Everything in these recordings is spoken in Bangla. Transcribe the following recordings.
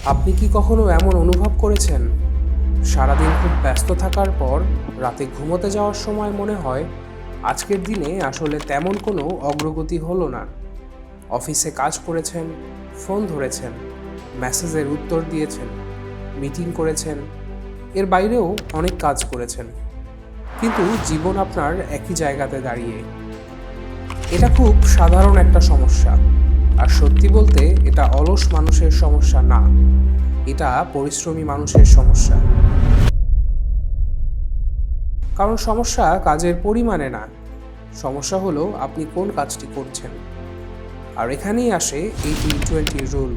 আপনি কি কখনো এমন অনুভব করেছেন, সারাদিন খুব ব্যস্ত থাকার পর রাতে ঘুমোতে যাওয়ার সময় মনে হয় আজকের দিনে আসলে তেমন কোনো অগ্রগতি হলো না? অফিসে কাজ করেছেন, ফোন ধরেছেন, মেসেজের উত্তর দিয়েছেন, মিটিং করেছেন, এর বাইরেও অনেক কাজ করেছেন, কিন্তু জীবন আপনার একই জায়গাতে দাঁড়িয়ে। এটা খুব সাধারণ একটা সমস্যা, আর সত্যি বলতে এটা অলস মানুষের সমস্যা না, এটা পরিশ্রমী মানুষের সমস্যা। কারণ সমস্যা কাজের পরিমাণে না, সমস্যা হলো আপনি কোন কাজটি করছেন। আর এখানেই আসে 80-20 রুল।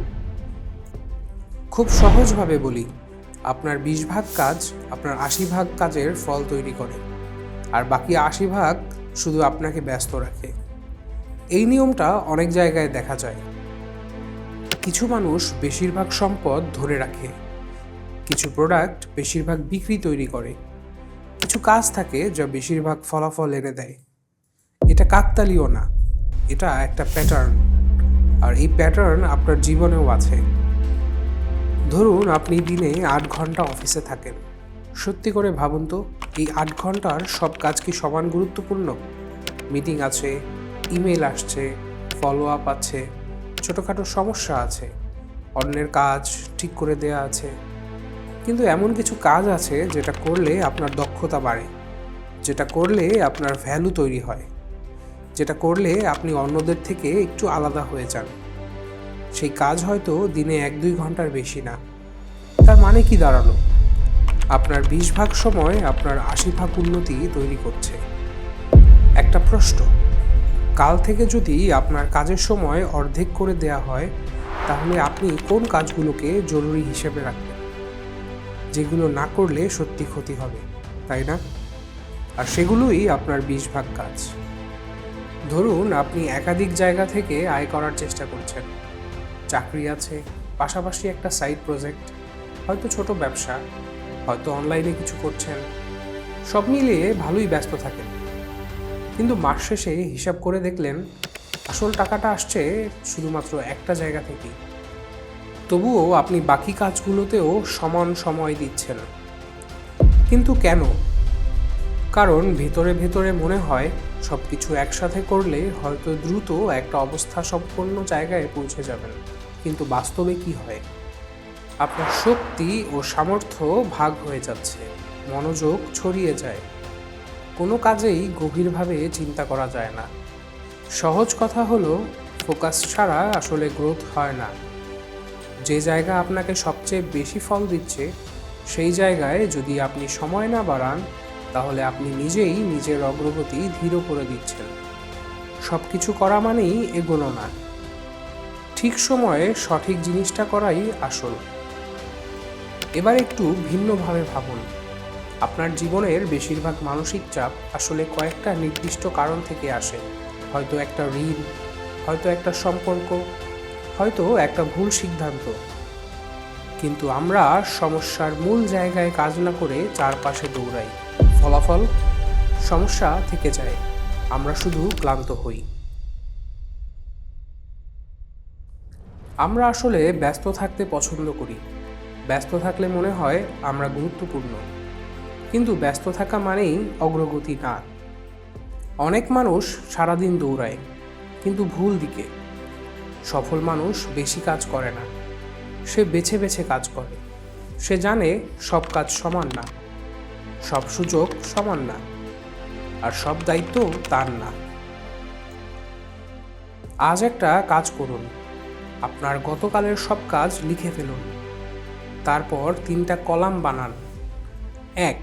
খুব সহজভাবে বলি, আপনার 20 ভাগ কাজ আপনার 80 ভাগ কাজের ফল তৈরি করে, আর বাকি 80 ভাগ শুধু আপনাকে ব্যস্ত রাখে। এই নিয়মটা অনেক জায়গায় দেখা যায়। কিছু মানুষ বেশিরভাগ সম্পদ ধরে রাখে, কিছু প্রোডাক্ট বেশিরভাগ বিক্রি তৈরি করে, কিছু কাজ থাকে যা বেশিরভাগ ফলাফল এনে দেয়। এটা কাকতালীয় না, এটা একটা প্যাটার্ন, আর এই প্যাটার্ন আপনার জীবনেও আছে। ধরুন আপনি দিনে 8 ঘন্টা অফিসে থাকেন। সত্যি করে ভাবুন তো, এই 8 ঘন্টার সব কাজ কি সমান গুরুত্বপূর্ণ? মিটিং আছে, ইমেল আসছে, ফলো আপ আছে, ছোটোখাটো সমস্যা আছে, অন্যের কাজ ঠিক করে দেয়া আছে। কিন্তু এমন কিছু কাজ আছে যেটা করলে আপনার দক্ষতা বাড়ে, যেটা করলে আপনার ভ্যালু তৈরি হয়, যেটা করলে আপনি অন্যদের থেকে একটু আলাদা হয়ে যান। সেই কাজ হয়তো দিনে 1-2 ঘন্টার বেশি না। তার মানে কি দাঁড়ালো? আপনার 20 ভাগ সময় আপনার 80 ভাগ উন্নতি তৈরি করছে। একটা প্রশ্ন, কাল থেকে যদি আপনার কাজের সময় অর্ধেক করে দেয়া হয়, তাহলে আপনি কোন কাজগুলোকে জরুরি হিসেবে রাখবেন, যেগুলো না করলে সত্যি ক্ষতি হবে, তাই না? আর সেগুলোই আপনার 20 ভাগ কাজ। ধরুন আপনি একাধিক জায়গা থেকে আয় করার চেষ্টা করছেন। চাকরি আছে, পাশাপাশি একটা সাইড প্রজেক্ট, হয়তো ছোট ব্যবসা, হয়তো অনলাইনে কিছু করছেন। সব মিলিয়ে ভালোই ব্যস্ত থাকেন, কিন্তু মাস শেষে হিসাব করে দেখলেন আসল টাকাটা আসছে শুধুমাত্র একটা জায়গা থেকেই। তবুও আপনি বাকি কাজগুলোতেও সমান সময় দিচ্ছেন। কিন্তু কেন? কারণ ভেতরে ভেতরে মনে হয় সব কিছু একসাথে করলে হয়তো দ্রুত একটা অবস্থা সম্পন্ন জায়গায় পৌঁছে যাবেন। কিন্তু বাস্তবে কি হয়? আপনার শক্তি ও সামর্থ্য ভাগ হয়ে যাচ্ছে, মনোযোগ ছড়িয়ে যায়, কোনো কাজেই গভীরভাবে চিন্তা করা যায় না। সহজ কথা হলো, ফোকাস ছাড়া আসলে গ্রোথ হয় না। যে জায়গা আপনাকে সবচেয়ে বেশি ফল দিচ্ছে, সেই জায়গায় যদি আপনি সময় না বাড়ান, তাহলে আপনি নিজেই নিজের অগ্রগতি ধীর করে দিচ্ছেন। সব কিছু করা মানেই এগোনো না, ঠিক সময়ে সঠিক জিনিসটা করাই আসল। এবার একটু ভিন্নভাবে ভাবুন। আপনার জীবনের বেশিরভাগ মানসিক চাপ আসলে কয়েকটা নির্দিষ্ট কারণ থেকে আসে। হয়তো একটা ঋণ, হয়তো একটা সম্পর্ক, হয়তো একটা ভুল সিদ্ধান্ত। কিন্তু আমরা সমস্যার মূল জায়গায় কাজ না করে চারপাশে দৌড়াই। ফলাফল, সমস্যা থেকে যায়, আমরা শুধু ক্লান্ত হই। আমরা আসলে ব্যস্ত থাকতে পছন্দ করি। ব্যস্ত থাকলে মনে হয় আমরা গুরুত্বপূর্ণ, কিন্তু ব্যস্ত থাকা মানেই অগ্রগতি না। অনেক মানুষ সারাদিন দৌড়ায়, কিন্তু ভুল দিকে। সফল মানুষ বেশি কাজ করে না, সে বেছে বেছে কাজ করে। সে জানে সব কাজ সমান না, সব সুযোগ সমান না, আর সব দায়িত্ব তার না। আজ একটা কাজ করুন, আপনার গতকালের সব কাজ লিখে ফেলুন। তারপর 3টা কলাম বানান। 1,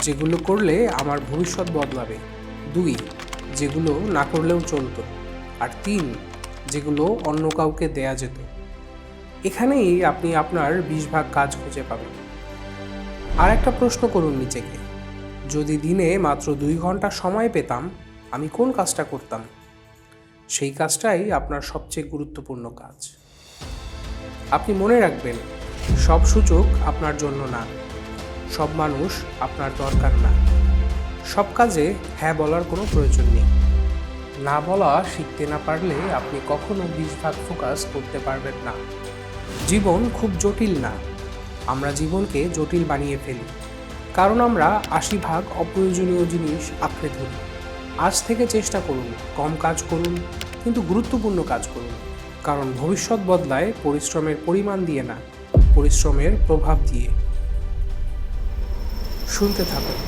যেগুলো করলে আমার ভবিষ্যৎ বদলাবে। 2, যেগুলো না করলেও চলতো। আর 3, যেগুলো অন্য কাউকে দেয়া যেত। এখানেই আপনি আপনার 20 ভাগ কাজ খুঁজে পাবেন। আর একটা প্রশ্ন করুন নিজেকে, যদি দিনে মাত্র 2 ঘন্টা সময় পেতাম, আমি কোন কাজটা করতাম? সেই কাজটাই আপনার সবচেয়ে গুরুত্বপূর্ণ কাজ। আপনি মনে রাখবেন, সব সুযোগ আপনার জন্য না, সব মানুষ আপনার দরকার না, সব কাজে হ্যাঁ বলার কোনো প্রয়োজন নেই। না বলা শিখতে না পারলে আপনি কখনো 20 ভাগ ফোকাস করতে পারবেন না। জীবন খুব জটিল না, আমরা জীবনকে জটিল বানিয়ে ফেলি, কারণ আমরা ৮০% অপ্রয়োজনীয় জিনিস আঁকড়ে ধরি। আজ থেকে চেষ্টা করুন, কম কাজ করুন, কিন্তু গুরুত্বপূর্ণ কাজ করুন, কারণ ভবিষ্যৎ বদলায় পরিশ্রমের পরিমাণ দিয়ে না, পরিশ্রমের প্রভাব দিয়ে। শুনতে থাকুন,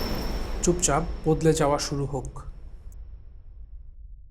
চুপচাপ বদলে যাওয়া শুরু হোক।